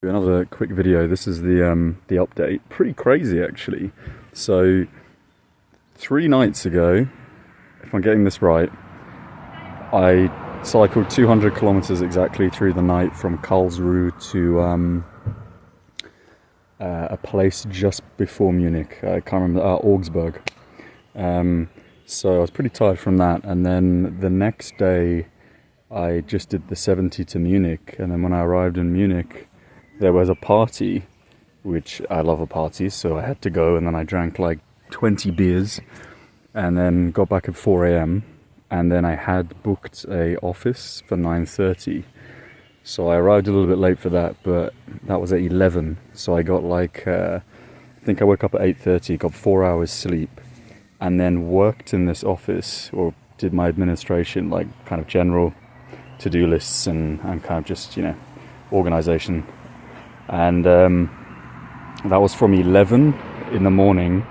Another quick video. This is the update. Pretty crazy actually. So 3 nights ago, if I'm getting this right, I cycled 200 kilometers exactly through the night from Karlsruhe to a place just before Munich. I can't remember, Augsburg. So I was pretty tired from that, and then the next day I just did the 70 to Munich, and then when I arrived in Munich there was a party, which I love a party, so I had to go, and then I drank like 20 beers and then got back at 4 a.m. and then I had booked a office for 9:30, so I arrived a little bit late for that, but that was at 11, so I got like I think I woke up at 8:30, got 4 hours sleep, and then worked in this office, or did my administration, like kind of general to-do lists and kind of just, you know, organization. And that was from 11 in the morning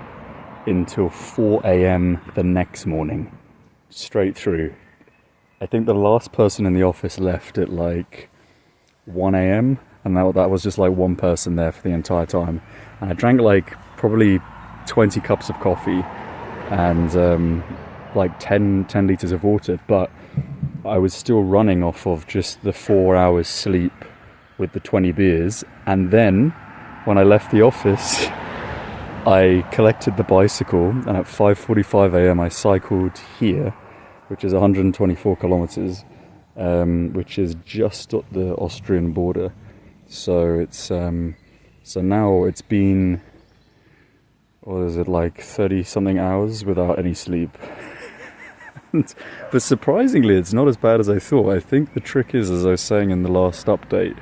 until 4 a.m. the next morning, straight through. I think the last person in the office left at like 1 a.m. and that was just like one person there for the entire time. And I drank like probably 20 cups of coffee and like 10 liters of water, but I was still running off of just the 4 hours sleep with the 20 beers. And then when I left the office, I collected the bicycle, and at 5:45 a.m. I cycled here, which is 124 kilometers, which is just at the Austrian border. So it's so now it's been, what is it, like 30 something hours without any sleep. But surprisingly, it's not as bad as I thought. I think the trick is, as I was saying in the last update,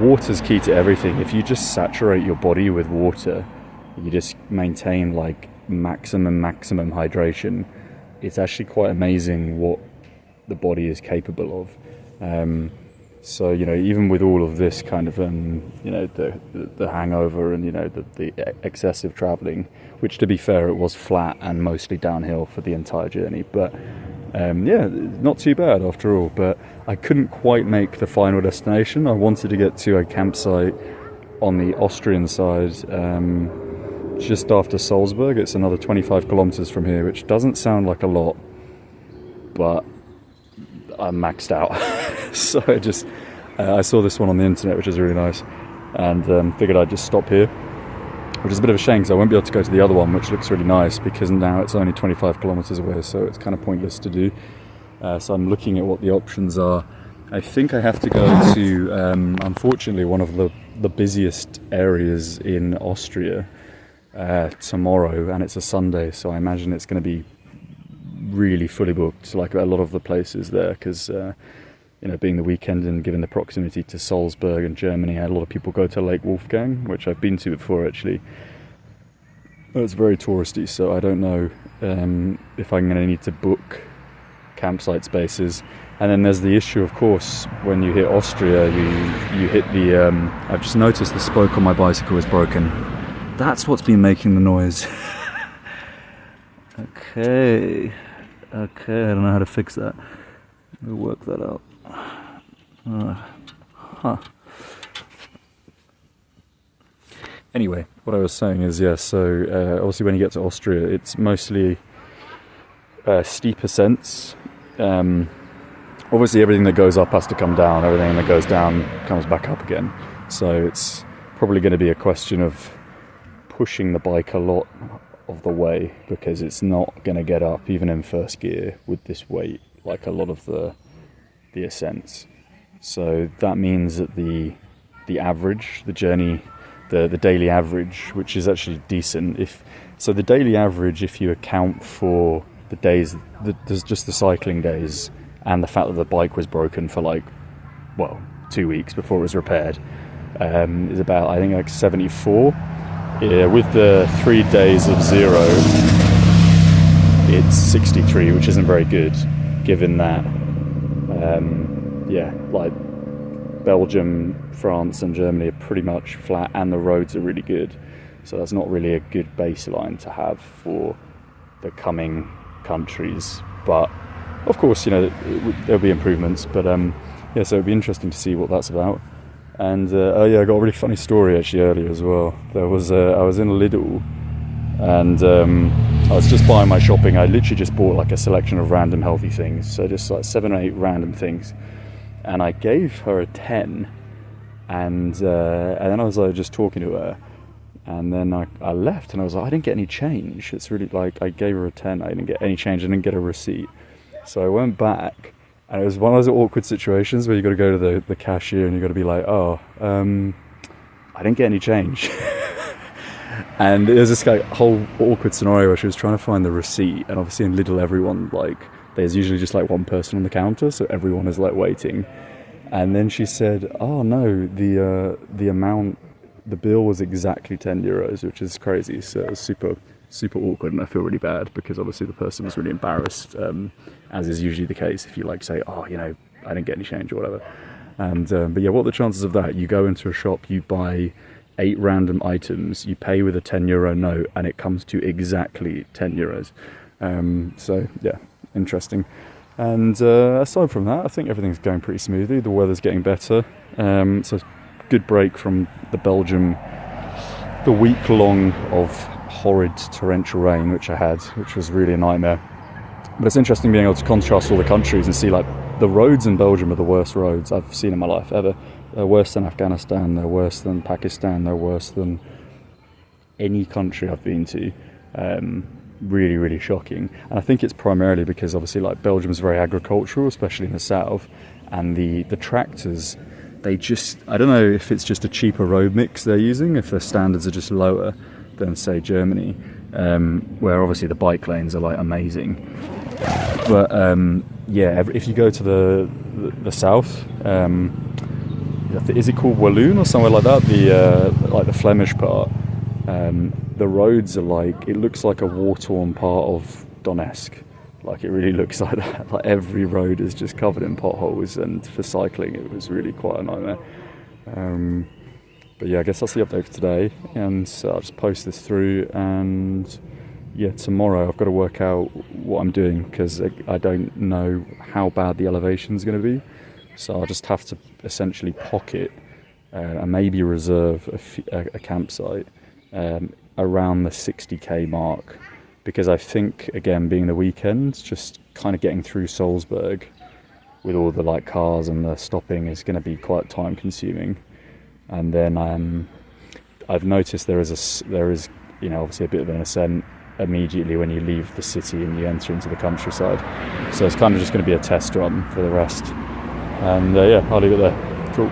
water's key to everything. If you just saturate your body with water, you just maintain like maximum hydration, it's actually quite amazing what the body is capable of. So, you know, even with all of this kind of, you know, the hangover and, you know, the excessive traveling, which, to be fair, it was flat and mostly downhill for the entire journey. But, yeah, not too bad after all. But I couldn't quite make the final destination. I wanted to get to a campsite on the Austrian side, just after Salzburg. It's another 25 kilometers from here, which doesn't sound like a lot, but I'm maxed out. So I saw this one on the internet, which is really nice, and figured I'd just stop here, which is a bit of a shame because I won't be able to go to the other one, which looks really nice, because now it's only 25 kilometers away, so it's kind of pointless to do. So I'm looking at what the options are. I think I have to go to, unfortunately, one of the busiest areas in Austria tomorrow, and it's a Sunday, so I imagine it's going to be really fully booked, like a lot of the places there, because you know, being the weekend and given the proximity to Salzburg and Germany, a lot of people go to Lake Wolfgang, which I've been to before actually, but it's very touristy, so I don't know if I'm going to need to book campsite spaces. And then there's the issue, of course, when you hit Austria, you hit the I've just noticed the spoke on my bicycle is broken. That's what's been making the noise. Okay, I don't know how to fix that. We'll work that out. Anyway, what I was saying is, yeah, so obviously when you get to Austria, it's mostly steep ascents. Obviously everything that goes up has to come down, everything that goes down comes back up again. So it's probably going to be a question of pushing the bike a lot of the way, because it's not going to get up even in first gear with this weight, like a lot of the ascents. So that means that the average, the journey, the daily average, which is actually decent, so the daily average, if you account for the days, there's just the cycling days and the fact that the bike was broken for like, well, 2 weeks before it was repaired, is about, I think, like 74. Yeah, with the 3 days of zero, it's 63, which isn't very good, given that, yeah, like Belgium, France and Germany are pretty much flat and the roads are really good. So that's not really a good baseline to have for the coming countries. But of course, you know, there'll be improvements. But yeah, so it'll be interesting to see what that's about. And oh yeah, I got a really funny story actually earlier as well. There was I was in Lidl, and I was just buying my shopping. I literally just bought like a selection of random healthy things, so just like 7 or 8 random things, and I gave her a 10, and then I was like just talking to her, and then I left, and I was like, I didn't get any change. It's really like I gave her a 10, I didn't get any change, I didn't get a receipt. So I went back, and it was one of those awkward situations where you got to go to the cashier and you got to be like, oh, I didn't get any change. And it was this like whole awkward scenario where she was trying to find the receipt, and obviously in Lidl everyone, like, there's usually just like one person on the counter, so everyone is like waiting. And then she said, oh no, the amount, the bill was exactly €10, which is crazy. So it was super awkward, and I feel really bad because obviously the person was really embarrassed, as is usually the case if you like say, oh, you know, I didn't get any change or whatever. And but yeah, what are the chances of that? You go into a shop, you buy 8 random items, you pay with a €10 note, and it comes to exactly €10. So yeah, interesting. And aside from that, I think everything's going pretty smoothly. The weather's getting better, so good break from the Belgium, the week long of horrid torrential rain which I had, which was really a nightmare. But it's interesting being able to contrast all the countries and see like the roads in Belgium are the worst roads I've seen in my life ever. They're worse than Afghanistan, they're worse than Pakistan, they're worse than any country I've been to. Really, really shocking. And I think it's primarily because obviously like Belgium's very agricultural, especially in the south, and the tractors, they just, I don't know if it's just a cheaper road mix they're using, if their standards are just lower than say Germany, where obviously the bike lanes are like amazing. But yeah, if you go to the south, is it called Walloon or somewhere like that, the Flemish part, the roads are like, it looks like a war-torn part of Donetsk. Like it really looks like that. Like every road is just covered in potholes, and for cycling it was really quite a nightmare. But yeah, I guess that's the update for today, and so I'll just post this through, and yeah, tomorrow I've got to work out what I'm doing because I don't know how bad the elevation is going to be, so I'll just have to essentially pocket and maybe reserve a campsite around the 60k mark, because I think, again, being the weekend, just kind of getting through Salzburg with all the like cars and the stopping is going to be quite time consuming. And then I've noticed there is you know, obviously a bit of an ascent immediately when you leave the city and you enter into the countryside, so it's kind of just going to be a test run for the rest. And yeah, I'll leave it there. Cool.